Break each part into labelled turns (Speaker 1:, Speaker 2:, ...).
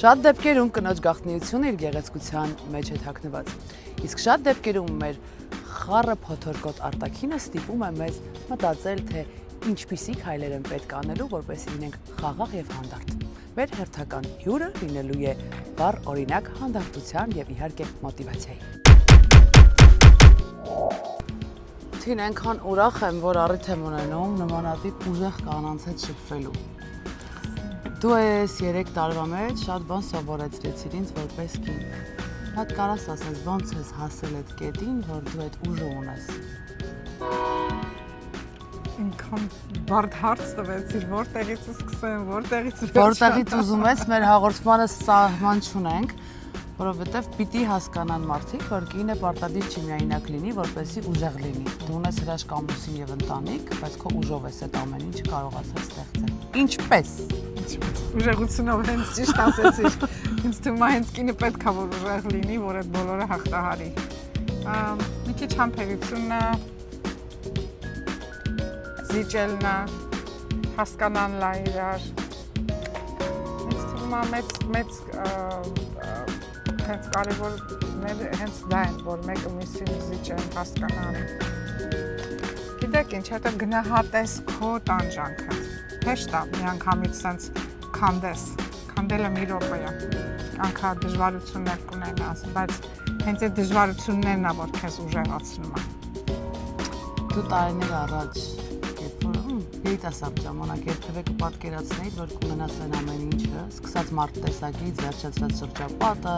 Speaker 1: Շատ դեպքերում կնոջ գաղտնիությունը իր գեղեցկության մեջ է թաքնված, իսկ շատ դեպքերում մեր խառը փոթորկոտ արտաքինը ստիպում է մեզ մտածել, թե ինչպիսի քայլեր են պետք անելու, որպեսզի լինենք խաղաղ եւ հանդարտ։ Մեր հերթական հյուրը լինելու է վառ օրինակ հանդարտության եւ իհարկե մոտիվացիայի։ Թին այնքան ուրախ եմ, որ առիթ եմ ունենում նմանատիպ ուժեղ կանանց հետ շփվելու։ Դու ես 3 տարվա մեջ շատ բան սովորեցրեցիր ինձ որպես կին։ Հատ կարաս ասես ոնց ես հասել այդ կետին, որ դու այդ ուժը ունես։
Speaker 2: Ինքան բարդ հարց տվեցիր, որտեղից սկսեմ, որտեղից
Speaker 1: Որտեղից ուզում ես, մեր հաղորդմանը սահման չունենք, որովհետև պիտի հասկանան մարդիկ, որ կինը պարտադիր չի միայնակ լինի, որպեսզի ուժեղ լինի։ Դու ունես հրաշք ամուսին եւ ընտանիք, բայց քո ուժով ես այդ ամեն ինչը կարողացել ստեղծել։ Ինչպես։
Speaker 2: Ուժեղությունով հենց ճիշտ ասեցիր։ Ինձ թվում է հենց կինը պետք է որ ուժեղ լինի, որ այդ բոլորը հաղթահարի։ Մի քիչ համբերությունն է, զիջելն է, հասկանալն է իրար։ Ինձ թվում է մեծ հենց կարևորները հենց դա են, որ մեկը մյուսին զիջեն, հասկանան։ Գիտեք ինչ, հետո գնահատես քո տանջանքը։ Հեշտ է միանգամից սենց քանդես, քանդելը մի րոպե է, անգա դժվարություններ կունենաս, բայց հենց այդ դժվարություններն է, որ քեզ ուժեղացնում է։
Speaker 1: Դու տարիներ առաջ, երբ որ երիտասարդ ժամանակ երբևէ կպատկերացնեիր, որ կունենաս այն ամեն ինչը, սկսած մարդ տեսակից, վերջացած շրջապատը,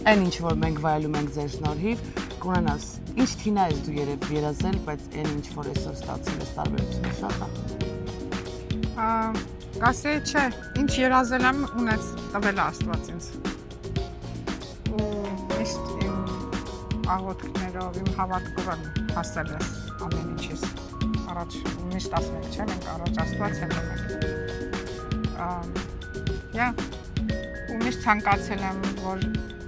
Speaker 1: այն ինչ որ մենք վայելում ենք ձեր շնորհիվ, կունենաս։ Ինչ թինա ես դու երբ երազել, բայց այն ինչ որ այսօր ստացել ես տարբերությունը շատ է։
Speaker 2: Կասեի չէ, ինչ երազել եմ ունեց տվել Աստված ինձ։ Ու միշտ իմ աղոթքներով, իմ հավատքով եմ հասել ես ամեն ինչից։ Առաջ միշտ ասում ենք, չէ՞, մենք առաջ Աստված հետո մենք։ Ու միշտ ցանկացել եմ, որ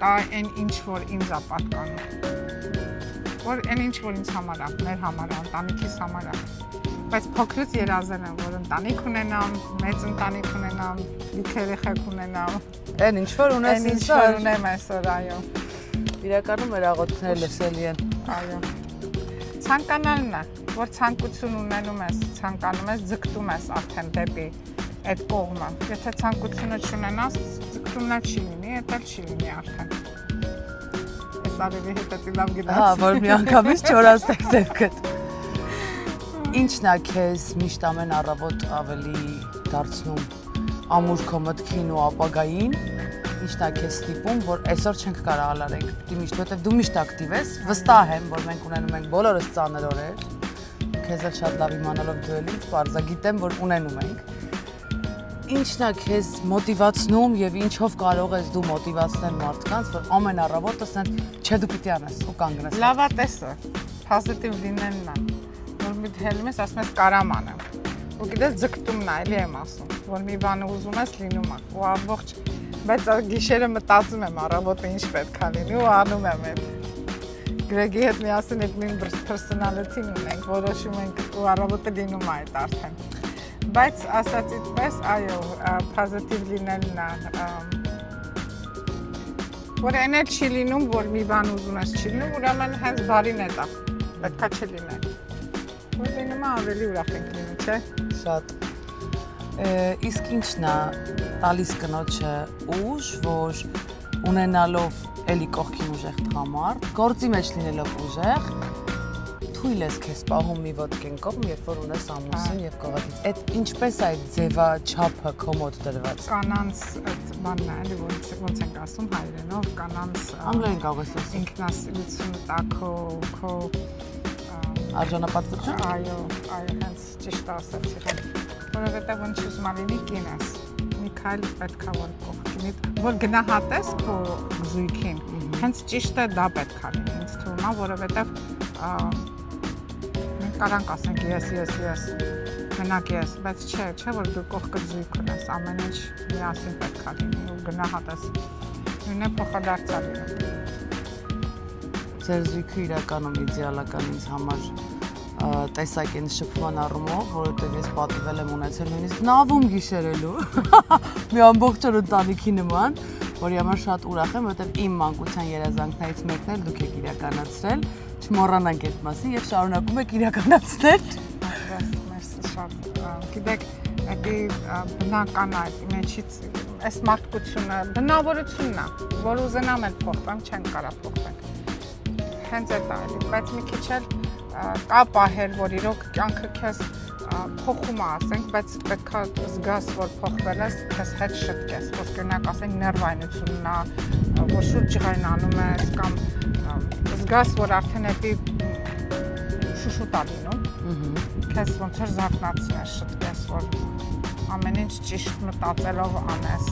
Speaker 2: դա այն ինչ որ ինձ է պատկանում։ Որ այն ինչ որ ինձ համար է, մեր համար է, ընտանիքիս համար է։ Բայց փոքրից երազել եմ, որ ընտանիք ունենամ, մեծ ընտանիք ունենամ, լիք երեխեք ունենամ։
Speaker 1: Այն ինչ որ ունես
Speaker 2: ինչ որ ունեմ այսօր, այո։
Speaker 1: Իրականում մեր աղոթքները լսելի են։
Speaker 2: Այո։ Ցանկանալն է, որ ցանկություն ունենում ես, ցանկանում ես, ձգտում ես արդեն դեպի այդ կողմը։ Եթե ցանկությունը չունենաս, ձգտումն չի լինի, դա չի լինի արդեն։ Այս արևի հետ լավ գիտած։
Speaker 1: Հա, որ մի անգամից չորացեք ձևքդ։ Ինչն է քեզ միշտ ամեն առավոտ ավելի դարձնում ամուր քո մտքին ու ապագային, ինչն է քեզ ստիպում, որ այսօր չենք կարող արենք, պիտի միշտ, որտեղ դու միշտ ակտիվ ես, վստահ եմ, որ մենք ունենում ենք բոլորս ծանր օրեր, քեզ էլ շատ լավ իմանալով դու էլ ինձ պարզագիտեմ, որ ունենում ենք։ Ինչն է քեզ մոտիվացնում եւ ինչով կարող ես դու մոտիվացնել մարդկանց, որ ամեն առավոտ ասեն, չէ դու պիտի անես ու կանգնես։
Speaker 2: Լավատեսը, պոզիտիվ լինելն է, որ մի դեպքում ես ասում ես կարամ անեմ։ Ու գիտես ձգտումն է, էլի եմ ասում, որ մի բան ուզում ես լինում է։ Ու ամբողջ, բայց գիշերը մտածում եմ առավոտը ինչ պետք է լինի ու անում եմ այդ։ Գրեգի հետ միասին այդ նույն պերսոնալիթին ունենք, որոշում ենք ու առավոտը լինում է այդ արդեն։ Բայց ասածից պես, այո, պոզիտիվ լինելն է, որ այն էլ չի լինում, որ մի բան ուզում ես չի լինում, ուրեմն հենց բարին է դա, պետքա չլինել, որ լինում է ավելի ուրախ ենք լինում, չէ։
Speaker 1: Շատ, իսկ ինչն է տալիս կնոջը ուժ, որ ունենալով էլի կողքին ուժեղ տղամարդ, գործի մեջ լինելով ուժեղ, թույլ ես քեզ պահում մի ոտքեն կողմ, երբ որ ունես ամուսին եւ կողքից։ Այդ ինչպես է այդ ձևաչափը քո մոտ դրված։
Speaker 2: Կանանց այդ բանն է, էլի ոնց ենք ասում հայերենով, կանանց
Speaker 1: անգլերեն կարող ես ասել։
Speaker 2: ինքնասիրությունը տա քո
Speaker 1: Արժանապատվություն։
Speaker 2: Այո, հենց ճիշտ ասացիք։ Որովհետեւ ոնց ուզում լինի կինս։ Մի քայլ պետքա որ կողքին, որ գնահատես քո զույգին։ Հենց ճիշտ է դա պետքա լինի, ինձ թվում է, որովհետեւ մենք կարանք ասենք ես, մենակ ես, բայց չէ, որ դու կողքդ զույգ ունես, ամեն ինչ միասին պետքա լինի ու գնահատես։ Նույնը փոխադարձ է լինում։
Speaker 1: Ձեր զույգը իրականում իդեալական ինձ համար տեսակեն շփման առումով, որովհետև ես պատիվել եմ ունեցել նույնիսկ նավում գիշերելու, մի ամբողջ օր ընտանիքի նման, որի համար շատ ուրախ եմ, որովհետև իմ մանկության երազանքներից մեկն էլ դուք եք իրականացրել, չմոռանանք այդ մասին եւ շարունակում եք իրականացնել։
Speaker 2: Մերսի շատ։ Գիտեք, դա բնական է, այդ մեջից այս մարդկությունը, բնավորությունն է, որ ուզենամ էլ փոխվեմ, չեն կարող փոխվել։ Հենց այդ է, բայց մի քիչ էլ կա պահեր, որ իրոք կյանքը քեզ փոխում է, ասենք, բայց պետք է զգաս, որ փոխվել ես, քեզ հետ շտկես, ոսկերնակ ասենք ներվայնությունն է, որ շուտ ջղայնանում ես կամ զգաս, որ արդեն էպի շուշուտ է լինում, քեզ ոնց որ զարթնացնես, շտկես, որ ամեն ինչ ճիշտ մտածելով անես,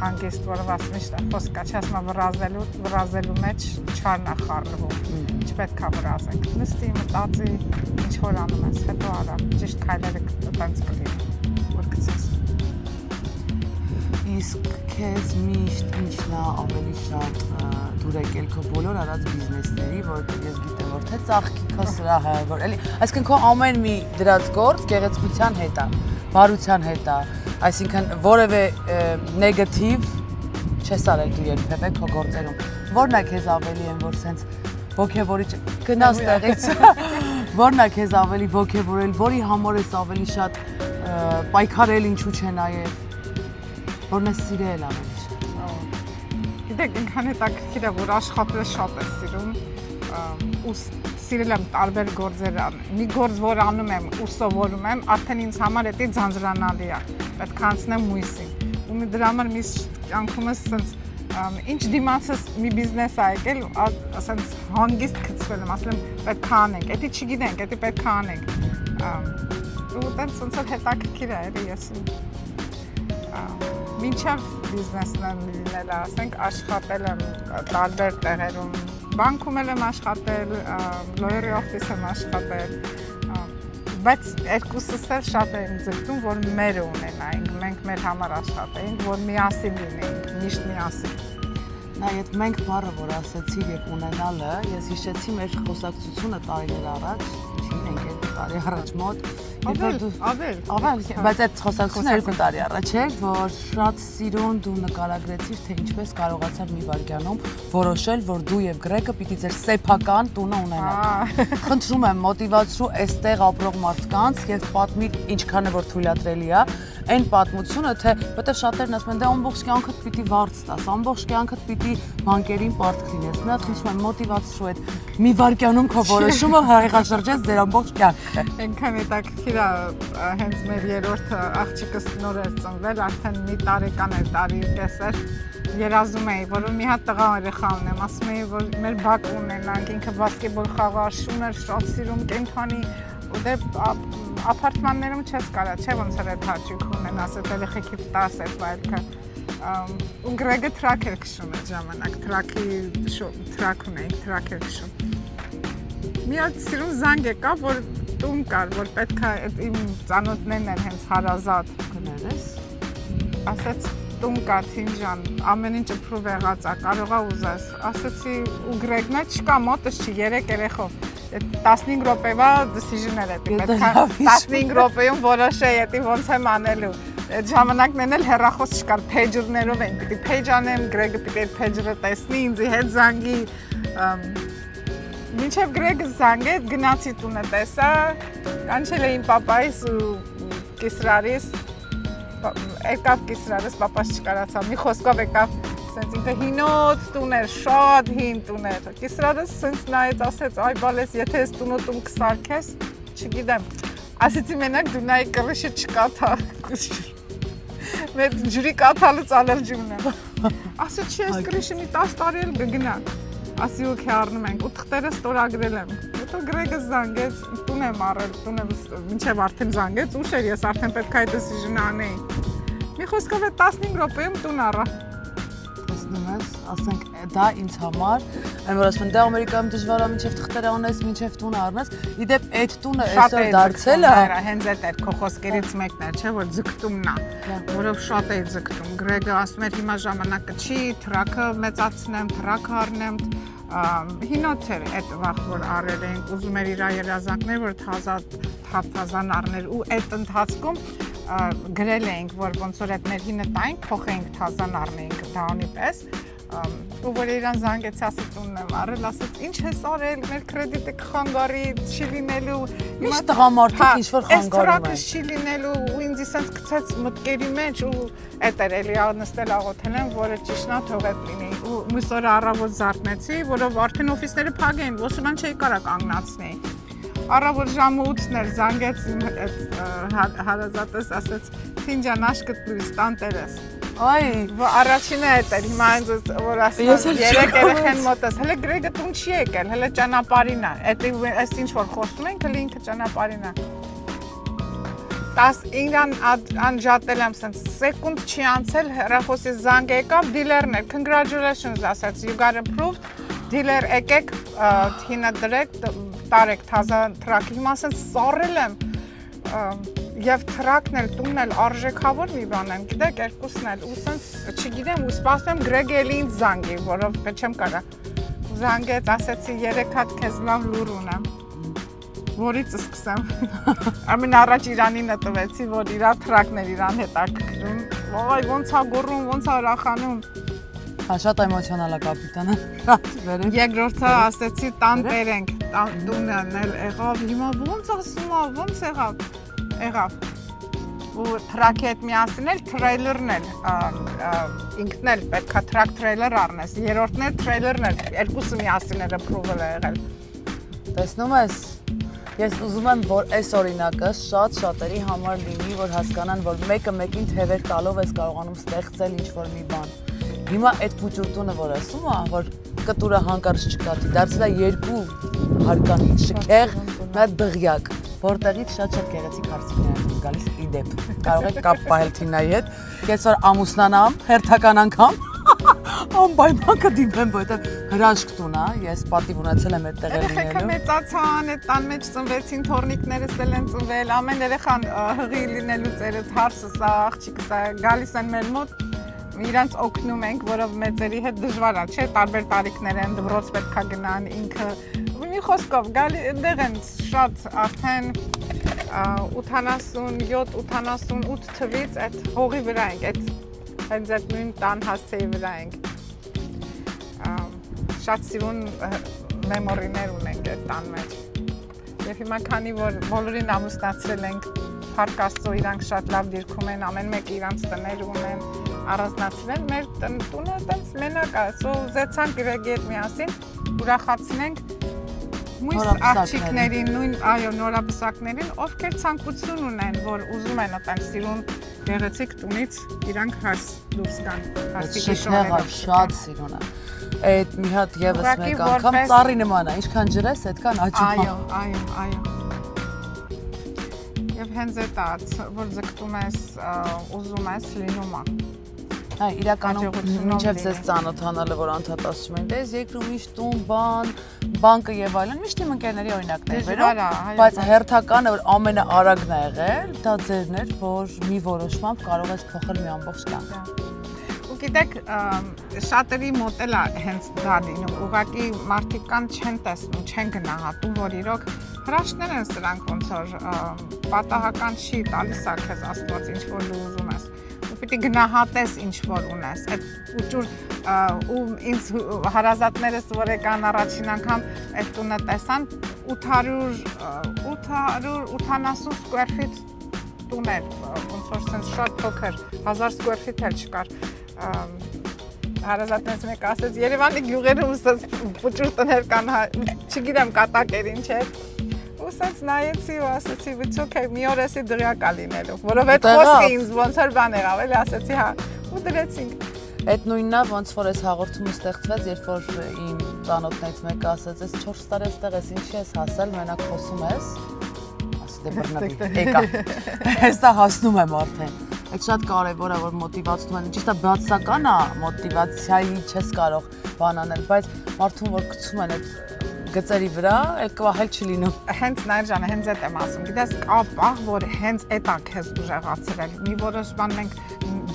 Speaker 2: հանգիստ, որով ասում միշտ խոսքա, չասմա վրազելու մեջ չարն է խառնվում, չպետք է վրազենք, նստի, մտածի, ինչ որ անում ես, հետո արա, ճիշտ քայլերը տենց կլինի, որ գցես։
Speaker 1: Իսկ քեզ միշտ ինչն է ավելի շատ դուր եկել քո բոլոր արած բիզնեսների, որովհետև ես գիտեմ, որ թե ծաղկի քո սրահը, որ էլի, այսինքն քո ամեն մի դրած գործ գեղեցկության հետ է, բարության հետ է, այսինքն որևէ նեգատիվ չես արել դու երբևէ քո գործերում։ Որն է քեզ ավելի են, որ սենց ոգևորիչ գնաս տեղից, որն է քեզ ավելի ոգևորել, որի համար ես ավելի շատ պայքարել, ինչու՞ չէ նաև, որն է սիրել ավելի շատ։
Speaker 2: Գիտեք, ինքան հետաքրքիր է, որ աշխատել շատ է սիրում, ու սիրել եմ տարբեր գործեր անել։ Մի գործ, որ անում եմ ու սովորում եմ, արդեն ինձ համար դա ձանձրանալի է, պետք է անցնեմ մույսին։ Ու դրա համար միշտ կյանքումս սենց ինչ դիմացս մի բիզնես է եկել, ասենց հանգիստ գցվել եմ, ասել եմ պետք է անենք, դա չգիտենք, դա պետք է անենք։ Ու տենց ոնց որ հետաքրքիր է, ես մինչև բիզնեսն լինելը, ասենք աշխատել եմ տարբեր տեղերում, բանկում եմ աշխատել, լոյերի օֆիս եմ աշխատել, բայց երկուսս էլ շատ եմ ձգտում, որ մերը ունենայինք, մենք մեր համար աշխատեինք, որ միասին լինեինք, միշտ միասին։
Speaker 1: Նա այդ մենք բառը, որ ասեցի եւ ունենալը, ես հիշեցի մեր խոսակցությունը տարիներ առաջ, ինչին ենք այդ տարի առաջ մոտ,
Speaker 2: Ավել,
Speaker 1: բայց այդ խոսակցությունը 2 տարի առաջ էր, որ շատ սիրուն դու նկարագրեցիր, թե ինչպես կարողացար մի վայրկյանում որոշել, որ դու եւ Գրեգը պիտի ձեր սեփական տունը ունենաք։ Խնդրում եմ մոտիվացրու այստեղ ապրող մարդկանց եւ պատմիր ինչքան է որ թույլատրելի է այն պատմությունը, թե որտեղ շատերն ասում են, դե ամբողջ կյանքդ պիտի վարձ տաս, ամբողջ կյանքդ պիտի բանկերին պարտք լինես։ Մի հատ խնդրում եմ մոտիվացրու այդ մի վայրկյանում քո որոշումը հաղորդաշրջեց ձեր ամբողջ կյանքը։
Speaker 2: Այնքան հետաքրքիր է, հենց մեր երրորդ աղջիկս նոր էր ծնվել, արդեն մի տարեկան էր, տարի կեսեր, երազում էի, որ մի հատ տղա երեխա ունեմ, ասում էի, որ մեր բակ ունենանք, ինքը բասկետբոլ խաղար, շուներ, շատ սիրում կենդանի, ու դե ապարտմաններում չես կարա, չէ՞ ոնց էր այդ հաճույք ունենաս, այդ երեխեքիդ տաս այդ վայրքը։ Ու Գրեգը թրակ էր քշում այդ ժամանակ, թրակ ունեինք, թրակ էր քշում։ Մի հատ սիրուն զանգ եկավ, որ տուն կար, որ պետք է այդ իմ ծանոթներն են հենց հարազատ
Speaker 1: գներես։
Speaker 2: Ասաց տուն կա Թինջան, ամեն ինչ approve եղած է, կարող է ուզես։ Ասացի ու Գրեգն է, չկա մոտս չի, 3 երեխով։ 15 րոպեվա decision-եր էդի, պետք է 15 րոպեում որոշեի էդի ոնց եմ անելու։ Այդ ժամանակներն էլ հեռախոս չկար, pager-ներով էին, պիտի page անեմ, Գրեգը պիտի այդ pager-ը տեսնի, ինձի հետ զանգի։ Մինչև Գրեգը զանգեց, գնացի տունը տեսա, կանչել էին պապայիս ու կիսրարիս, եկավ կիսրարս, պապաս չկարացավ, մի խոսքով եկավ, սենց ինքը հինոտ տուն էր, շատ հին տուն էր, կիսրարս սենց նայեց, ասեց, այ բալես, եթե ես տունոտում կսարքես, չգիտեմ, ասեցի մենակ դու նայի կրիշը չկաթա, մեր ջուրի կաթալուց ալերջիմն եմ, ասեց չի ես կրիշը մի 10 տարի էլ գգնա, ասի ու քե առնում ենք, ու թղթերը ստորագրել եմ, հետո Գրեգը զանգեց, տուն եմ առել, տունը մինչև արդեն զանգեց, ուշ էր, ես արդեն պետք է այդ decision-ը անեի, մի խոսքով է 15 րոպեում տուն առա։
Speaker 1: Տեսնում ես, ասենք դա ինձ համար, այն որ ասում են դա Ամերիկայում դժվար է մինչև թղթերը անես, մինչև տունը առնես, իդեպ այդ տունը այսօր դարձել է,
Speaker 2: հենց այդ էր քո խոսքերից մեկն էր, չէ՞ որ ձգտումն է, որով շատ էի ձգտում։ Գրեգը ասում էր հիմա ժամանակը չի, թրակը մեծացնեմ, թրակ առնեմ, հինոց էր այդ վաղ որ առել էինք, ուզում էր իր երազանքներ, որ թազան առներ ու այդ ընթացքում գրել էինք, որ ոնց որ այդ ներհինը տայինք, փոխեինք թազան առնեինք դաունի պես, ու որ իրան զանգեցի ասեց ունն եմ առել, ասեց ինչ ես արել, մեր կրեդիտը կխանգարի, չի լինելու,
Speaker 1: Միշտ տղամարդիկ ինչ-որ խանգարում
Speaker 2: Այս տրակը չի լինելու ու ինձ իսենց գցեց մտքերի մեջ ու էդ էր էլի նստել աղոթել եմ, որը ճիշտն է թող էդ լինի ու մյուս օրը առավոտ զարթնեցի, որով արդեն օֆիսները փակ էին, ոչինչ չէի կարող կանգնացնեի։ Առավոտ ժամը 8-ն էր զանգեց իմ հարազատս ասեց «Թինջան աշկդ լույս տանտերես»։
Speaker 1: Այ,
Speaker 2: Առաջինը էդ էր, հիմա ինձ որ ասում երեք երեխեն մոտս, հələ Գրեգը տուն չի եկել, հələ ճանապարհին է, այս ինչ որ խոսում ենք, հələ ինքը ճանապարհին է։ 19-ան անջատել եմ սենց, սեկունդ չի անցել, հեռախոսի զանգ եկավ, դիլերն էր, congratulations ասաց, you got approved, դիլեր եկեք, թինը դրեք, տարեք թազա տրակի, հիմա սենց սառել եմ, Եվ թրակն էլ, տունն էլ արժեքավոր մի բան եմ, գիտեք, երկուսն էլ, ու սենց չգիտեմ, ու սպասում Գրեգը էլի ինձ զանգի, որով չեմ կարա։ Զանգեց, ասեցի 3 հատ քեզ լավ լուր ունեմ, որից սկսեմ։ Ամեն առաջ Իրանինը տվեցի, որ իրա թրակն էր իրան հետաքրքրում, ոայ ոնց ա գոռում, ոնց ա ուրախանում։
Speaker 1: Շատ էմոցիոնալ է կապիտանը։
Speaker 2: Երկրորդը ասեցի տան տերենք, տունն էլ եղավ, հիմա ոնց ասում ա, ոնց եղավ։ Ու թրակի հետ միասին էլ թրեյլերն էլ, ինքն էլ պետք է թրակ թրեյլեր առնես, երորդն էլ թրեյլերն էլ, երկուսը միասին էլ approval է եղել։
Speaker 1: Տեսնում ես, ես ուզում եմ, որ այս օրինակը շատ-շատերի համար լինի, որ հասկանան, որ մեկը մեկին թևեր տալով ես կարողանում ստեղծել ինչ-որ մի բան։ Հիմա այդ փուճուրտունը, որ ասում է, որ կտուրը հանկարծ չկատի, դարձել է երկու հարկանի, շքեղ, մի հատ դղյակ, որտեղից շատ-շատ գեղեցիկ հարցիկներ են գալիս իդեպ։ Կարող եք կապ պահել Թինայի հետ, ես որ ամուսնանամ, հերթական անգամ, անպայման կդիմեմ, որովհետև հրաշք տուն է, ես պատիվ ունեցել եմ այդտեղ լինելու։
Speaker 2: Երեխեքը մեծացան, այդ տան մեջ ծնվեցին, թորնիկներս էլ են ծնվել, ամեն երեխան հղի լինելուց երդ հարսս է, աղջիկս է, գալիս են մեր մոտ, իրանց օգնում ենք, որով մեծերի հետ դժվար է, չէ, տարբեր տարիքներ են, դպրոց պետք է գնան, ինքը մի խոսքով գալի այնտեղ են շատ արդեն 87-88 թվից այդ հողի վրա ենք, այդ հենց այդ նույն տան հասցեի վրա ենք։ Շատ սիրուն մեմորիներ ունենք այդ տան մեջ։ Եվ հիմա քանի որ բոլորին ամուսնացրել ենք, Փառք Աստծո, իրանք շատ լավ դիրքում են, ամեն մեկը իրանց տներ ունեն, առանձնացրել, մեր տունը այդպես մենակ է, ուզեցանք Գրեգի հետ միասին ուրախացնենք մյուս աղջիկներին, նույն այո նորաբսակներին, ովքեր ցանկություն ունեն, որ ուզում են այդպես սիրուն գեղեցիկ տունից իրանք հարս դուրս գան, հարսիկի շորերով։
Speaker 1: Շատ սիրուն է։ Այդ մի հատ եւս մեկ անգամ ծառի նման է, ինչքան ջրես, այդքան աճում է։
Speaker 2: Այո։ Եվ հենց այդ է, որ ձգտում ես, ուզում ես, լինում է։
Speaker 1: Հա, իրականում մինչև ձեզ ծանոթանալը, որ անդադ ասում են, դες երկրում միշտ տուն, բանկը եւ այլն, միշտ իմ ընկերների օրինակներ վերում, բայց հերթականը, որ ամենաարագն է եղել, դա ձերն էր, որ մի որոշմամբ կարող ես փոխել մի ամբողջ կյանք։
Speaker 2: Ու գիտեք, շատերի մոտ էլ է հենց դա լինում, ուղղակի մարդիկ կան չեն տեսնում, չեն գնահատում, որ իրոք հրաշքներ են սրանք ոնց որ պատահական չի տալիս է քեզ Աստված ինչ որ դու ուզում ես։ Ու պիտի գնահատես ինչ որ ունես։ Այդ ուճուր ու ինձ հարազատներս որ եկան առաջին անգամ այդ տունը տեսան 880 square feet տուն էր, ոնց որ sense շատ փոքր, 1000 square feet էլ չկար։ Հարազատներս մեկ ասեց Երևանի գյուղերում ուսած ուճուր տներ կան, չգիտեմ կատակեր ինչ է։ Ու սենց նայեցի ու ասեցի, it's okay, մի օր էսի դղյակ ա լինելու, որով այդ խոսքը ինձ ոնց որ բան եղավ, էլի ասեցի հա, ու դրեցինք։
Speaker 1: Այդ նույնն է, ոնց որ այս հաղորդումը ստեղծվեց, երբ որ իմ ծանոթներից մեկը ասեց, այս 4 տարի այստեղ ես ինչի ես հասել, մենակ խոսում ես, ասի դե բռնվի, եկա, հեստա հասնում եմ արդեն։ Այդ շատ կարևոր է, որ մոտիվացնում են, ճիշտ է բացական է մոտիվացիայի չես կարող բան անել, բայց մարդուն որ գցում են այդ գծերի վրա, այդ կվահել չլինում։
Speaker 2: Հենց Նայր հենց այդ եմ ասում, գիտես կա պահ, որ հենց այդ է քեզ ուժեղացրել։ Մի որոշ բան մենք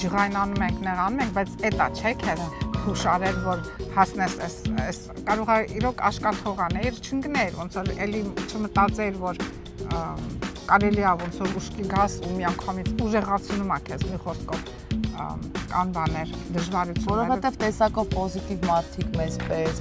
Speaker 2: ջղայնանում ենք, նեղանում ենք, բայց այդ է, չէ՞ քեզ փուշ արել, որ հասնես այս կարող է իրոք աշկաթող աներ, չընկներ, ոնց որ էլի չմտածեր, որ կարելի է ոնց որ ուշքի գաս ու միանգամից ուժեղացնում է քեզ մի խոսքով կան բաներ, դժվարություններ։
Speaker 1: Որովհետև տեսակով պոզիտիվ մարդիկ մեզ պես,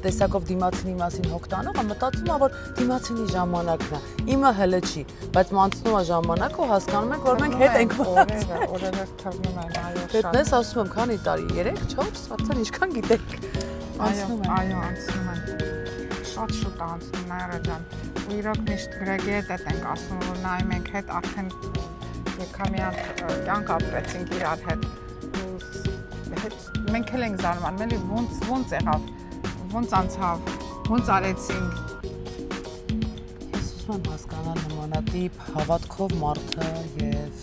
Speaker 1: տեսակով դիմացինի մասին հոգ տանողը մտածում է, որ դիմացինի ժամանակն է։ Իմը հələ չի, բայց մանցնում է ժամանակը ու հասկանում ենք, որ մենք հետ ենք մնացել։
Speaker 2: Օրերը թռնում են, այո, շատ։
Speaker 1: Հետնես ասում եմ, քանի տարի, 3-4, արդեն ինչքան գիտեք։ Անցնում են։
Speaker 2: Այո, անցնում են։ Շատ շուտ անցնում Նաիրա ջան։ Ու իրոք միշտ Գրեգի հետ ենք ասում, որ նայ մենք հետ արդեն եկամի կյանք ապրեցինք իրար հետ։ Մենք էլ ենք զարմանում, էլի ոնց եղավ, ոնց անցավ, ոնց արեցինք։
Speaker 1: Ես ուզում եմ հասկանալ նմանատիպ հավատքով մարդը եւ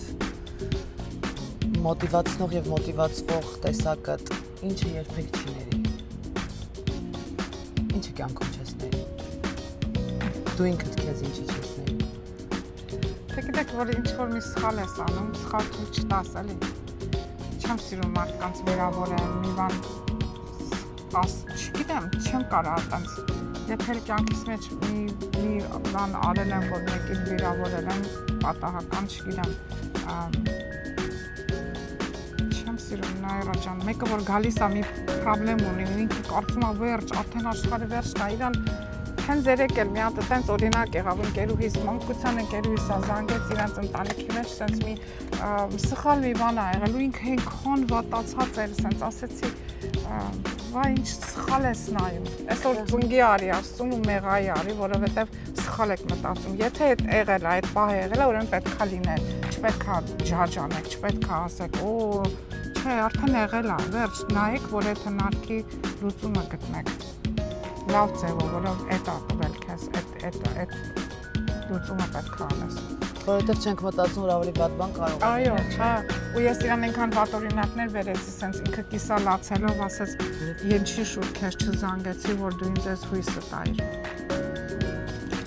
Speaker 1: մոտիվացնող եւ մոտիվացվող տեսակը ինչը երբեք չի ների։ Ինչը կյանքում չես ների։ Դու ինքդ քեզ ինչի չես ների։
Speaker 2: Թե գիտեք, որ ինչ-որ մի սխալ ես անում, սխալ թույլ չտաս, էլի։ Չեմ սիրում մարդկանց վերավորել, մի բան չգիտեմ, չեմ կարող այտենց։ Եթե էլ կյանքիս մեջ մի բան արել եմ, որ մեկին վերավորել եմ, պատահական, չգիտեմ, չեմ սիրում Նաիրա ջան, մեկը որ գալիս է մի պրոբլեմ ունի, ինքը կարծում է վերջ, արդեն աշխարհը վերջն է, իրան հենց երեք էլ մի հատ այտենց օրինակ եղավ ընկերուհիս, մանկության ընկերուհիս է զանգեց իրանց ընտանիքի մեջ, սենց մի սխալ մի բան ա եղել ու ինքը այնքան վատացած էր, սենց ասեցի, վայ ինչ սխալ ես նայում, այսօր ծնգի արի ասում ու մեղայի արի, որովհետև սխալ եք մտածում, եթե այդ եղել է, այդ պահը եղել է, ուրեմն պետք է լինել, չպետք է ջաջ անեք, չպետք է ասեք, չէ, արդեն եղել է, վերջ, նայեք, որ այդ հնարքի լուծումը գտնեք։ Լավ ձևով, որով էդ է տվել քեզ, այդ լուծումը պետք է անես։
Speaker 1: Որովհետև չենք մտածում, որ ավելի վատ բան կարող է։
Speaker 2: Այո, հա, ու ես իրան այնքան վատ օրինակներ վերեցի, սենց ինքը կիսա լացելով ասեց, ինչի շուտ քեզ չզանգեցի, որ դու ինձ ես հույսը տայր։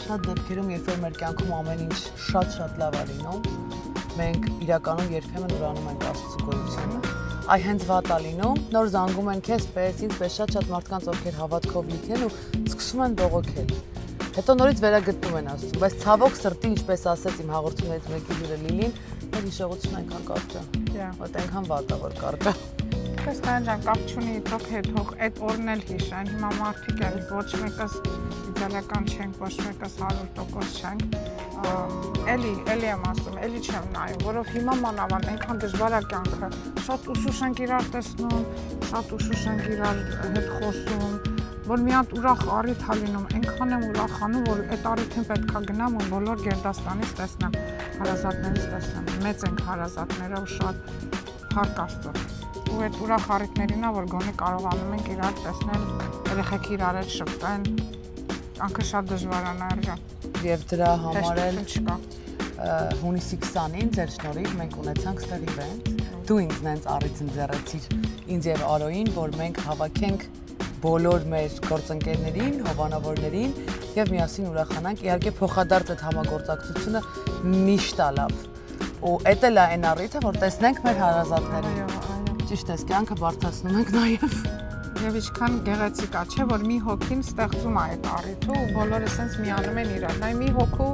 Speaker 1: Շատ դեպքերում, երբ որ մեր կյանքում ամեն ինչ շատ լավ է լինում, մենք իրականում երբեմն ուրանում ենք Աստծո գոյությունը։ Այ հենց վատ է լինում, նոր զանգում են քեզ պես, ինձ պես շատ մարդկանց, ովքեր հավատքով լիք են ու սկսում են բողոքել։ Հետո նորից վերագտնում են Աստծուն, բայց ցավոք սրտի, ինչպես ասեց իմ հաղորդումներից մեկի հյուրը Լիլին, մեր հիշողությունը այնքան կարճ է։ Ոտ այնքան վատ է, որ կարճ է։
Speaker 2: Պես կանջան կապ չունի, թող այդ օրն էլ հիշեն, հիմա մարդիկ են, ոչ մեկս իդեալական չենք, ոչ մեկս 100% չենք։ Էլի եմ ասում, էլի չեմ նայում, որով հիմա մանավանդ այնքան դժվար է կյանքը, շատ ուշուշ ենք իրար տեսնում, շատ ուշուշ ենք իրար հետ խոսում, որ մի հատ ուրախ առիթ է լինում, այնքան եմ ուրախանում, որ այդ առիթին պետք է գնամ ու բոլոր Գերդաստանից տեսնեմ, հարազատներից տեսնեմ, մեծ ենք հարազատները ու շատ փառք Աստծո։ Ու այդ ուրախ առիթներին է, որ գոնե կարողանում ենք իրար տեսնել, երեխեքի իրար հետ շփվեն, կյանքը շատ դժվար է Նաիրա ջան։
Speaker 1: Եվ դրա համար էլ
Speaker 2: չկա։
Speaker 1: Հունիսի 20-ին ձեր շնորհիվ մենք ունեցանք ստեղ իվենթ։ Դու ինձ նենց առիթ ընձեռեցիր ինձ եւ Արոյին, որ մենք հավաքենք բոլոր մեր գործընկերներին, հովանավորներին եւ միասին ուրախանանք։ Իհարկե փոխադարձ այդ համագործակցությունը միշտ է լավ։ Ու էդ էլ է այն առիթը, որ տեսնենք մեր հարազատներին։ Ճիշտ է, կյանքը բարդացնում ենք նաեւ։
Speaker 2: Եվ ինչքան գեղեցիկ է, չէ՞ որ մի հոգին ստեղծում է այդ առիթը ու բոլորը սենց միանում են իրար։ Նայ մի հոգու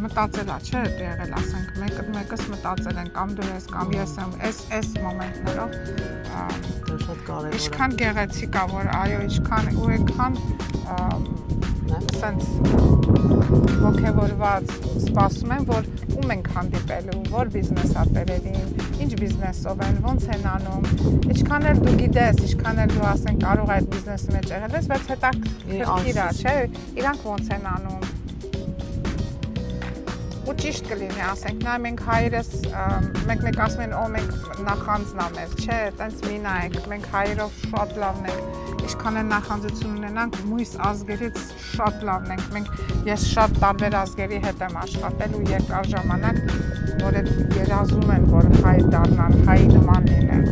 Speaker 2: մտածել է, չէ՞ դա եղել, ասենք մեկս մտածել են կամ դու ես կամ ես եմ, այս մոմենտներով
Speaker 1: դա շատ կարևոր է։
Speaker 2: Ինչքան գեղեցիկ է, որ այո, ինչքան ու այնքան սենց ոգևորված սպասում են, որ ում ենք հանդիպելու, որ բիզնեսատերերին, ինչ բիզնեսով են, ոնց են անում, ինչքան էլ դու գիտես, ինչքան էլ դու ասեն կարող այդ բիզնեսի մեջ եղել ես, բայց հետաքրքիր է, չէ՞, իրանք ոնց են անում։ Ու ճիշտ կլինի, ասենք, նայ մենք հայերս, մեկ ասում են, մենք նախանձն ա մեր, չէ, տենց մի նայեք, մենք հայերով շատ լավն ենք, ինչքան են նախանձություն ունենանք, մույս ազգերից շատ լավն ենք, ես շատ տարբեր ազգերի հետ եմ աշխատել ու երկար ժամանակ, որ այդ երազում են, որ հայ դառնան, հայի նման լինեն։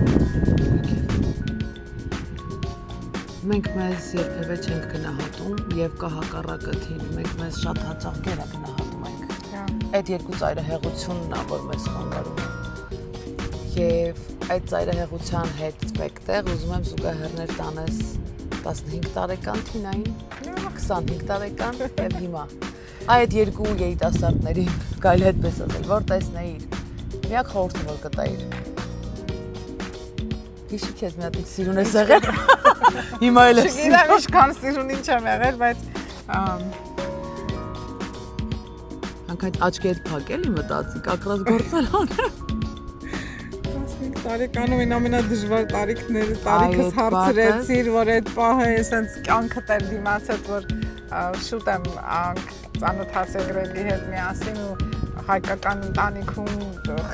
Speaker 1: Մենք մեզ երբևէ չենք գնահատում եւ կա հակառակը թին, մենք մեզ շատ հաճախ գերա գնահատում ենք։ Այդ երկու ծայրահեղությունն է, որ մեզ խանգարում է։ Եվ այդ ծայրահեղության հետ մեկտեղ ուզում եմ զուգահեռներ տանես 15 տարեկան Թինային, 25 տարեկան եւ հիմա։ Այդ երկու երիտասարդների գայլ հետպես ասել, որ տեսնեիր։ Միակ խորհուրդը որ կտայիր։ Հիշի քեզ մի հատ սիրուն ես եղել։ Հիմա էլ ես։
Speaker 2: Չգիտեմ ինչքան սիրուն ինչ եմ եղել, բայց
Speaker 1: Անկայդ աչքի հետ փակելի մտածի, կակրած գործել անեմ։
Speaker 2: 15 տարեկանում են ամենադժվար տարիքները, տարիքս հարցրեցիր, որ այդ պահը էսենց կյանքդ էլ դիմացել, որ շուտ եմ ծանոթացել գրելի հետ միասին ու հայկական ընտանիքում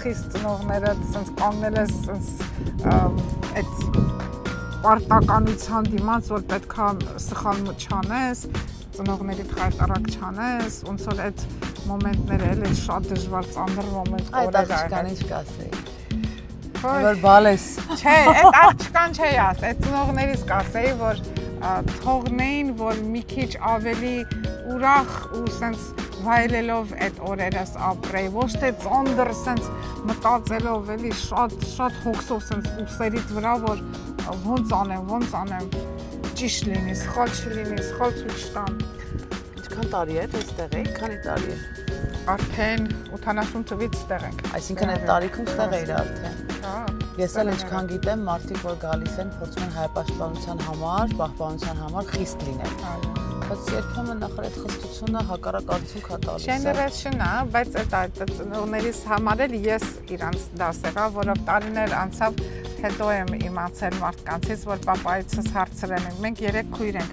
Speaker 2: խիստ ծնողները էսենց կանգնել ես այդ պարտականության դիմաց, որ պետքա սխալ չանես, ծնողներիդ խայտարակ չանես, ոնց որ այդ մոմենտները էլ այդ շատ դժվար ծանր մոմենտ
Speaker 1: Այդ աղջկան ինչ կասեի։ Որ բալես։
Speaker 2: Չէ, այդ աղջկան չէի աս, այդ ծնողներիս կասեի, որ թողնեին, որ մի քիչ ավելի ուրախ ու սենց վայելելով այդ օրերս ապրեի, ոչ թե ծանր սենց մտածելով էլի շատ հոգսով սենց ուսերիդ վրա, որ ոնց անեմ, ճիշտ լինի, սխալ չլինի, սխալ ցույց տամ։
Speaker 1: Ինչքան տարի է այստեղ եք, քանի տարի է։
Speaker 2: Արդեն 80 թվից ստեղ ենք։
Speaker 1: Այսինքն այդ տարիքում ստեղ էիր արդեն։
Speaker 2: Հա։
Speaker 1: Ես էլ ինչքան գիտեմ, մարդիկ որ գալիս են, փորձում են հայապաշտպանության համար, պահպանության համար խիստ լինել։ Բայց երբեմն նախ այդ խստությունը հակառակ արդյունք է տալիս։
Speaker 2: Generation-ը, բայց այդ ծնողներիս համար էլ ես իրանց դասերա, որով տարիներ անցավ, հետո եմ իմացել մարդկանցից, որ պապայիցս հարցրել են։ Մենք 3 քույր ենք,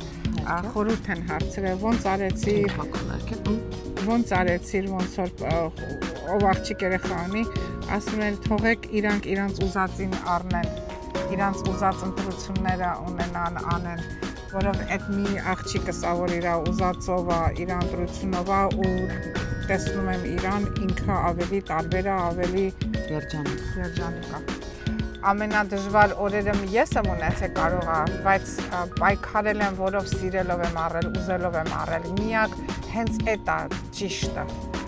Speaker 2: խորհուրդ են հարցրել, ոնց արեցիր, ոնց որ ով աղջիկ երեխա ունի, ասում են թողեք իրանց ուզածին առնեն, իրանց ուզած ընտրությունները ունենան, անեն, որով այդ մի աղջիկը սա որ իր ուզածով է, իր ընտրությունով է ու տեսնում եմ իրան ինքը ավելի տարբեր է, ավելի երջանիկ է։ Ամենադժվար օրերը ես եմ ունեցել կարող է, բայց պայքարել եմ, որով սիրելով եմ առել, ուզելով եմ առել։ Միակ հենց այդ է ճիշտը,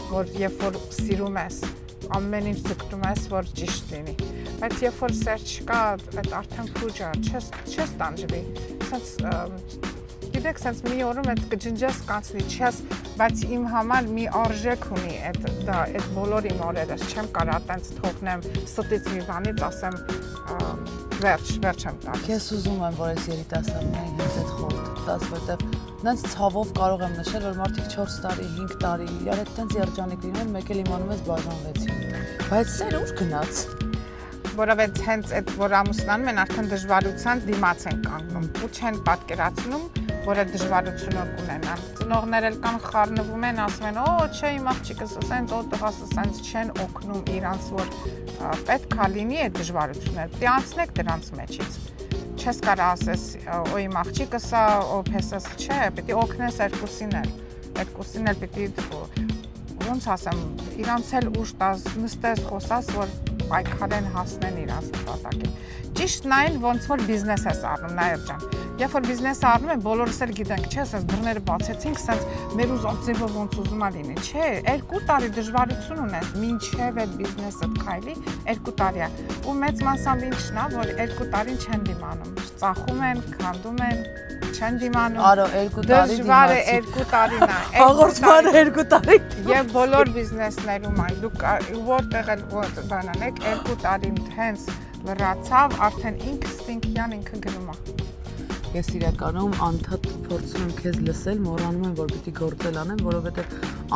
Speaker 2: որ երբ որ սիրում ես, ամեն ինչ ձգտում ես, որ ճիշտ լինի։ Բայց երբ որ սեր չկա, այդ արդեն փուջ է, չես տանջվի։ Գիտեք, սենց մի օրում այդ կջնջես կանցնի, չես, բայց իմ համար մի արժեք ունի այդ բոլոր իմ օրերս, չեմ կարա տենց թողնեմ ստից մի բանից, ասեմ վերջ եմ տալիս։
Speaker 1: Ես ուզում եմ, որ այս երիտասարդներին հենց այդ խորհուրդը տաս, որտեղ նենց ցավով կարող եմ նշել, որ մարդիկ 4 տարի, 5 տարի իրար հետ տենց երջանիկ լինեն, մեկ էլ իմանում ես բաժանվեցին։ Բայց սեր ուր գնաց։
Speaker 2: Որովհետև հենց այդ որ ամուսնանում են, արդեն դժվարության դիմաց են կանգնում ու չեն պատկերացնում, որ այդ դժվարությունը կունենան։ Ծնողներ էլ կան խառնվում են, ասում են, օ, չէ, իմ աղջիկս ասենց, օ, տղաս ասենց չեն օգնում իրանց, որ պետք է լինի այդ դժվարությունները։ Պիտի անցնեք դրանց մեջից։ Չես կարող ասես, օ, իմ աղջիկս է, օ, փեսս չէ, պիտի օգնես երկուսին էլ պիտի ոնց ասեմ, իրանց էլ ուժ տաս, նստես, խոսաս, որ պայքարեն հասնեն իրանց նպատակին։ Ճիշտն այն ոնց որ բիզնես ես առնում, Նաիր ջան։ Երբ որ բիզնեսը առնում են, բոլորս էլ գիտենք, չէ՞, ասես դռները բացեցինք, ասես մեր ուզած ձևով ոնց ուզում է լինի, չէ, 2 տարի դժվարություն ունես, մինչև այդ բիզնեսը քայլի, 2 տարի է։ Ու մեծ մասամբ ինչն է, որ 2 տարին չեն դիմանում, ծախում են, քանդում են, չեն դիմանում։
Speaker 1: Արո 2 տարի
Speaker 2: դժվար է 2 տարին է։
Speaker 1: Հաղորդմանը 2 տարի։
Speaker 2: Եվ բոլոր բիզնեսներում այն դուք որտեղ էլ բանանեք 2 տարին հենց լրացավ, արդեն ինքստինքյան ինքը գնում է։
Speaker 1: Ես իրականում անդադ փորձում եմ քեզ լսել, մոռանում եմ, որ պիտի գործել անեմ, որովհետև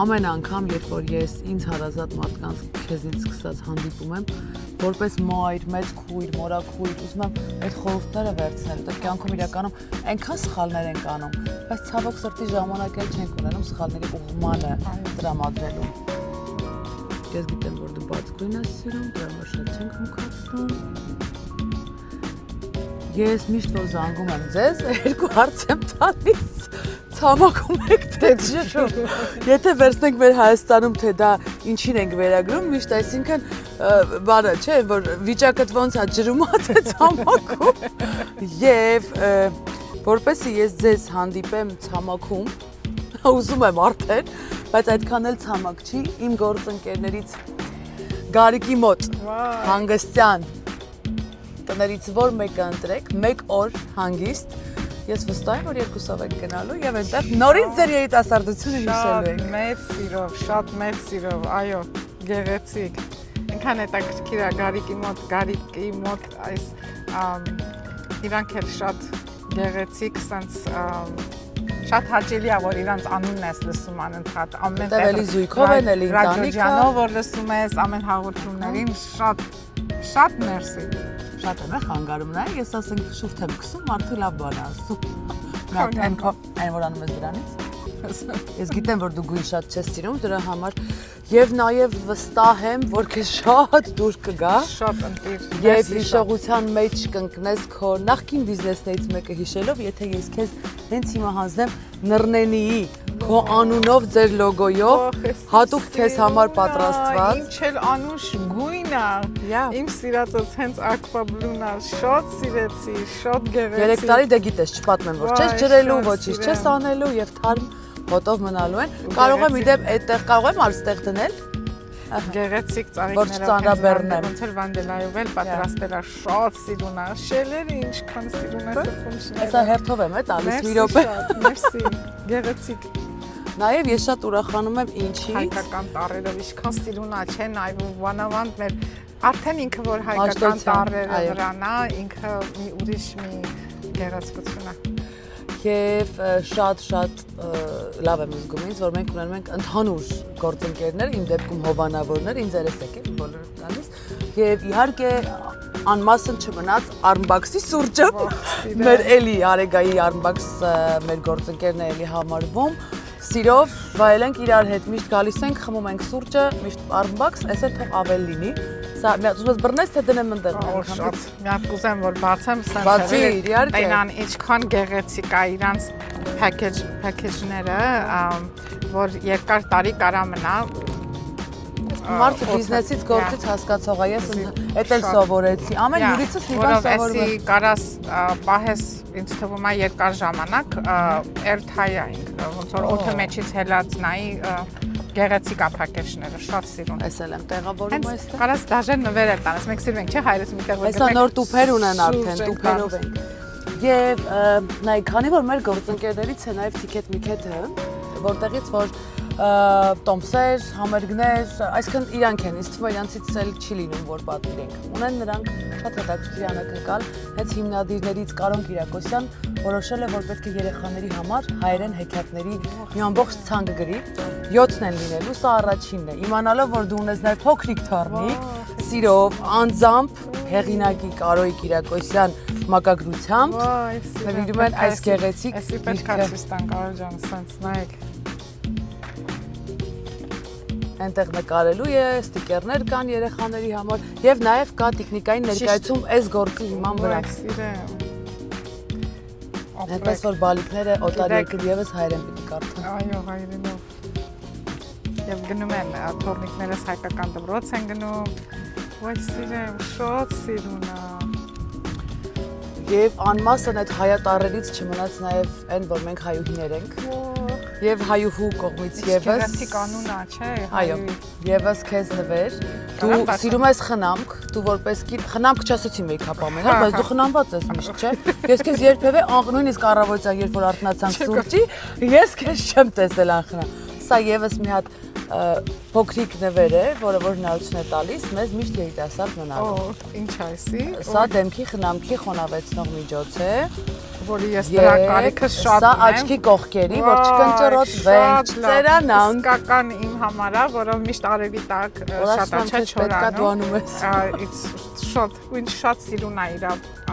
Speaker 1: ամեն անգամ, երբ որ ես ինձ հարազատ մարդկանց քեզից սկսած հանդիպում եմ, որպես մայր, մեծ քույր, մորաքույր, ուզում եմ այդ խորհուրդները վերցնել, դա կյանքում իրականում այնքան սխալներ ենք անում, բայց ցավոք սրտի ժամանակ էլ չենք ունենում սխալների ուղղմանը տրամադրելու։ Ես գիտեմ, որ դու բաց գույն ես սիրում, դրա համար շատ չենք մուքացնում։ Ես միշտ որ զանգում եմ ձեզ, 2 հարց եմ տալիս, ցամաքում եք թե ջրում։ Եթե վերցնենք մեր Հայաստանում, թե դա ինչին ենք վերագրում, միշտ այսինքն բանը չէ, որ վիճակդ ոնց է ջրում է թե ցամաքում։ Եվ որպեսզի ես ձեզ հանդիպեմ ցամաքում, ուզում եմ արդեն, բայց այդքան էլ ցամաք չի, իմ գործընկերներից Գարիկի մոտ, հանգստյան տներից որ մեկը ընտրեք, մեկ օր հանգիստ, Ես վստահ եմ, որ երկուսով եք գնալու եւ այնտեղ նորից ձեր երիտասարդությունը հիշելու եք։
Speaker 2: Շատ մեծ սիրով, այո, գեղեցիկ։ Ինքան հետաքրքիր է Գարիկի մոտ այս իրանք էլ շատ գեղեցիկ, sense շատ հաճելի է, որ իրանց անունն ես լսում անընդհատ, ամեն
Speaker 1: տեղ էլի զույգով են, էլի ընտանիքը,
Speaker 2: որ լսում ես ամեն հաղորդումներին, շատ մերսի։
Speaker 1: Շատ եմ խանգարում նայ, ես ասենք շուրջ եմ գցում, մարդու լավ բան ասում։ Այն որ անում ես դրանից։ Ես գիտեմ, որ դու գույն շատ չես սիրում, դրա համար եւ նաեւ վստահ եմ, որ քեզ շատ դուր կգա։
Speaker 2: Շատ ընտիր։
Speaker 1: Եվ հիշողության մեջ կընկնես քո նախկին բիզնեսներից մեկը հիշելով, եթե ես քեզ հենց հիմա հանձնեմ Նռնենիի քո անունով ձեր լոգոյով հատուկ քեզ համար պատրաստված։
Speaker 2: Ինչ էլ անուշ գույն է։ Իմ սիրածս հենց Aquablue-ն է, շատ սիրեցի, շատ գեղեցիկ։ 3
Speaker 1: տարի դե գիտես, չպատմեմ, որ չես ջրելու, ոչինչ չես անելու եւ թարմ հոտով մնալու են։ Կարող եմ իդեպ այդտեղ կարող եմ արստեղ դնել։
Speaker 2: Գեղեցիկ ծաղիկներով ոնց որ վանդելայով էլ պատրաստել է, շատ սիրուն է։ Շելերը ինչքան սիրուն է խփում։
Speaker 1: Հեսա հերթով եմ տալիս մի րոպե։
Speaker 2: Մերսի, գեղեցիկ։
Speaker 1: Նաև ես շատ ուրախանում եմ ինչի։
Speaker 2: Հայկական տառերով ինչքան սիրուն է, չէ՞, այո, վանավանդ մեր արդեն ինքը որ հայկական տառերը վրան է, ինքը մի ուրիշ մի գեղեցկություն է։
Speaker 1: Եվ շատ լավ եմ զգում ինձ, որ մենք ունենում ենք ընդհանուր գործընկերներ, իմ դեպքում հովանավորներ, ինձ երեսեք են բոլորը տալիս։ Եվ իհարկե անմասն չմնաց Armbox-ի սուրճը, մեր էլի Արեգայի Armbox մեր գործընկերն է էլի համարվում։ Սիրով վայելենք իրար հետ, միշտ գալիս ենք, խմում ենք սուրճը, միշտ Armbox, այսօր թող ավել լինի։ Սա ուզում ես բռնես, թե դնեմ ընդեղ։
Speaker 2: Շատ, մի հատ կուզեմ, որ բացեմ,
Speaker 1: բացի, իհարկե։
Speaker 2: Այնան ինչքան գեղեցիկ է իրանց package-ները, որ երկար տարի կարա մնա։
Speaker 1: Մարդը բիզնեսից գործից հասկացող է, ես էդ էլ սովորեցի, ամեն յուրիցս մի բան սովորում եմ։
Speaker 2: Որովհետեւ կարաս պահես ինձ թվում է երկար ժամանակ, airtight է ինքը, ոնց որ օդի մեջից հելած նայի գեղեցիկ է package-ները, շատ սիրուն։
Speaker 1: Ես էլ եմ տեղավորում այստեղ։
Speaker 2: Կարաս դաժե նվեր էլ տանես, մենք սիրում ենք, չէ՞, հայրս մի տեղ որ
Speaker 1: գտնենք։ Հեսա նոր տուփեր ունեն արդեն, տուփերով ենք։ Եվ նայ, քանի որ մեր գործընկերներից է նաև Ticket Miket-ը, որտեղից որ տոմսեր, համերգներ, այսինքն իրանք են, ինձ թվում է իրանցից էլ չի լինում, որ պատվիրենք։ Ունեն նրանք շատ հետաքրքիր անակնկալ, հենց հիմնադիրներից Կարոն Կիրակոսյան որոշել է, որ պետք է երեխաների համար հայերեն հեքիաթների մի ամբողջ ցանկ գրի, 7-ն են լինելու, սա առաջինն է։ Իմանալով, որ դու ունես նաև փոքրիկ թառնիկ, սիրով, անձամբ հեղինակի Կարոյի Կիրակոսյան մակագրությամբ նվիրում են այս գեղեցիկ
Speaker 2: Էսի պետք է ցույց տան Կարո ջան, սենց նայեք։
Speaker 1: Այնտեղ նկարելու է, ստիկերներ կան երեխաների համար եւ նաեւ կա տեխնիկային ներկայացում այս գործի հիման վրա։
Speaker 2: Սիրեմ։
Speaker 1: Այնպես որ բալիկները օտար երկրի եւս հայերեն պիտի կարդան։
Speaker 2: Այո, հայերենով։ Եվ գնում են թորնիկներս հայկական դպրոց են գնում։ Ոյ սիրեմ, շատ սիրուն է։
Speaker 1: Եվ անմասն այդ հայատառերից չմնաց նաեւ այն, որ մենք հայուհիներ ենք։ Եվ հայուհու կողմից եւս
Speaker 2: գեղեցիկ անուն է, չէ՞։
Speaker 1: Այո, եւս քեզ նվեր։ Դու սիրում ես խնամք, դու որպես խնամք չասեցի մեյքափ ամեն, բայց դու խնամված ես միշտ, չէ՞։ Ես քեզ երբևէ նույնիսկ առավոտյան երբ որ արթնացանք սուրճի, ես քեզ չեմ տեսել անխնամ։ Սա եւս մի հատ փոքրիկ նվեր է, որը որ հնարություն է տալիս մեզ միշտ երիտասարդ մնալու։
Speaker 2: Ինչ այսի։
Speaker 1: Սա դեմքի խնամքի խոնավեցնող միջոց է,
Speaker 2: որի ես դրա կարիքը շատ
Speaker 1: ունեմ։ Սա աչքի կողքերի, որ չկնճռոտվեն, չծերանան։
Speaker 2: Իսկական իմ համար է, որով միշտ արևի տակ շատ աչա չորանում։ Շատ, ինչ շատ սիրուն է իր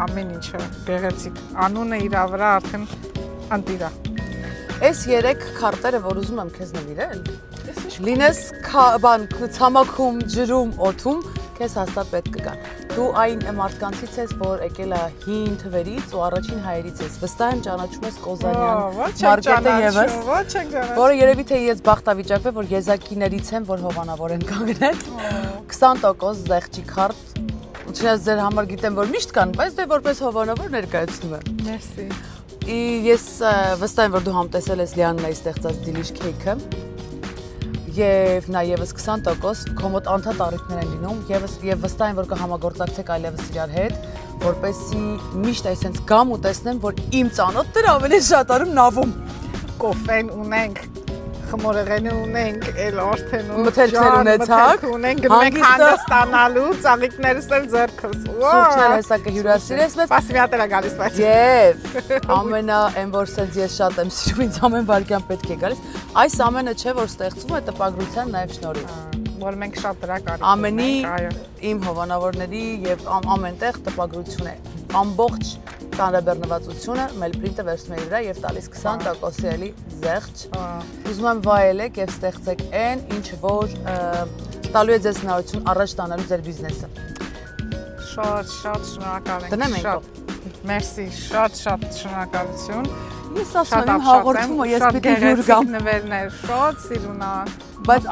Speaker 2: ամեն ինչը, գեղեցիկ։ Անունը իր վրա արդեն ընտիր է։
Speaker 1: Այս 3 քարտերը, որ ուզում եմ քեզ նվիրել, լինես բան ցամաքում, ջրում, օդում, քեզ հաստատ պետք կգան։ Դու այն մարդկանցից ես, որ եկել է հին թվերից ու առաջին հայերից ես։ Վստահ եմ ճանաչում ես Կոզանյան մարքետը եւս, որը երևի թե ես բախտավիճակվեմ, որ եզակիներից եմ, որ հովանավոր են կանգնել։ 20% զեղչի քարտ։ Չնայած ձեր համար գիտեմ, որ միշտ կան, բայց դե որպես հովանավոր ներկայացնում եմ։
Speaker 2: Մերսի։
Speaker 1: Ես վստահ եմ, որ դու համտեսել ես Լիաննայի ստեղծած Delish Cake-ը։ Եվ նաև 20% քո մոտ անդադ առիթներ են լինում եւ վստահ եմ որ կհամագործակցեք այլևս իրար հետ, որպեսզի միշտ այսպես գամ ու տեսնեմ, որ իմ ծանոթները ավելի շատ արում նավում։
Speaker 2: Կոֆեն ունենք, խմորեղեն ունենք, էլ արդեն
Speaker 1: Մթերքներ ունեցաք,
Speaker 2: ունենք, գնենք հանգստանալու, ծաղիկներս էլ ձեռքս։
Speaker 1: Սուրճներ հեսա կհյուրասիրես մեզ։
Speaker 2: Պասի մի հատ էլ գալիս բայց։
Speaker 1: Եվ ամենա այն որ սենց ես շատ եմ սիրում, ինձ ամեն վարքյան պետք է գալիս։ Այս ամենը չէ որ ստեղծվում է տպագրության նաև շնորհիվ։
Speaker 2: Որ մենք շատ դրա կարիք
Speaker 1: Ամենի իմ հովանավորների եւ ամենտեղ տպագրություն է։ Ամբողջ ծանրաբեռնվածությունը Mailprint-ը վերցնում է իր վրա եւ տալիս 20% էլի զեղչ։ Ուզում եմ վայելեք եւ ստեղծեք այն, ինչ որ տալու է ձեզ հնարավորություն առաջ տանելու ձեր բիզնեսը։
Speaker 2: Շատ շնորհակալ ենք։
Speaker 1: Դնեմ ենք։
Speaker 2: Մերսի, շատ շնորհակալություն։
Speaker 1: Ես ասում եմ հաղորդումը ես պիտի հյուր գամ
Speaker 2: նվերներ, շատ սիրուն է։
Speaker 1: Բայց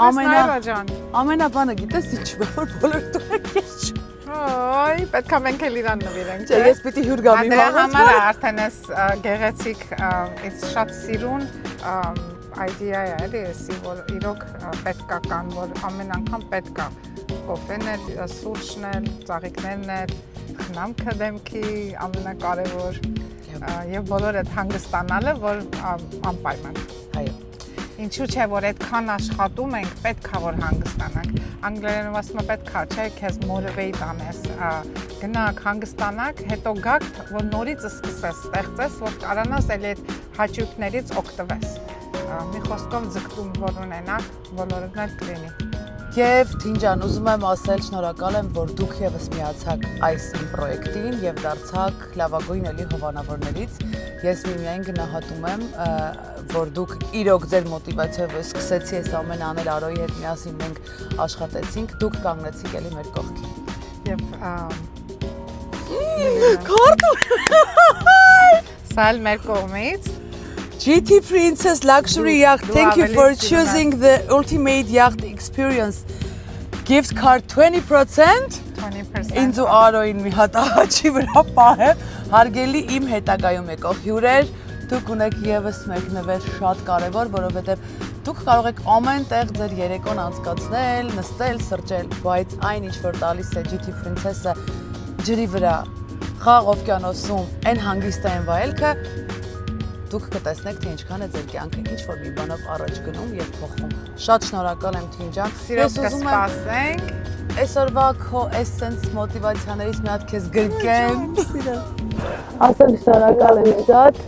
Speaker 1: ամենաբանը գիտես ինչ է որ բոլորը դու եք ես։
Speaker 2: Ոյ, պետք է մենք էլ իրան նվիրենք։
Speaker 1: Չէ, ես պիտի հյուր գամ իմ
Speaker 2: համար արդեն էս գեղեցիկ, it's շատ սիրուն idea է, էլի, էսի որ իրոք պետք է կան, որ ամեն անգամ պետք է կոֆեն էլ, սուրճն էլ, ծաղիկներն էլ, խնամքը դեմքի ամենակարևոր եւ բոլորը հանգստանալը, որ անպայման։
Speaker 1: Այո։
Speaker 2: Ինչու՞ չէ, որ այդքան աշխատում ենք, պետք է որ հանգստանանք։ Անգլերենով ասում է պետք է, չէ, քեզ motivate անես, գնաք, հանգստանաք, հետո գաք, որ նորից սկսես, ստեղծես, որ կարողանաս էլ այդ հաճույքներից օգտվես։ Մի խոսքով ձգտում որ ունենաք, բոլորն էլ կլինի։
Speaker 1: Եվ Թինջան, ուզում եմ ասել շնորհակալ եմ, որ դուք եւս միացաք այս իմ պրոյեկտին եւ դարձաք լավագույն էլի հովանավորներից։ Ես միայն գնահատում եմ, որ դուք իրոք ձեր մոտիվացիայով սկսեցի այս ամենը անել Արոյի հետ միասին մենք աշխատեցինք, դուք կանգնեցիք էլի մեր կողքին։
Speaker 2: Եվ Սա էլ մեր կողմից
Speaker 1: GT Princess Luxury Yacht, thank you for choosing the ultimate yacht experience. Gift card 20%.
Speaker 2: 20%.
Speaker 1: Ինձ ու Արոյին մի հատ աղաչի վրա պահեմ, հարգելի իմ հետագայում եկող հյուրեր, դուք ունեք եւս մեկ նվեր շատ կարևոր, որովհետեւ դուք կարող եք ամեն տեղ ձեր երեկոն անցկացնել, նստել, սրճել, բայց այն ինչ որ տալիս է GT Princess-ը ջրի վրա, խաղ օվկիանոսում, այն հանգստային վայելքը դուք կտեսնեք, թե ինչքան է ձեր կյանքը ինչ որ մի բանով առաջ գնում եւ փոխվում։ Շատ շնորհակալ եմ Թինջան։
Speaker 2: Սիրով կսպասենք։
Speaker 1: Այսօրվա քո essence մոտիվացիաներից մի հատ քեզ գրկեմ։ Ասեմ շնորհակալ եմ շատ։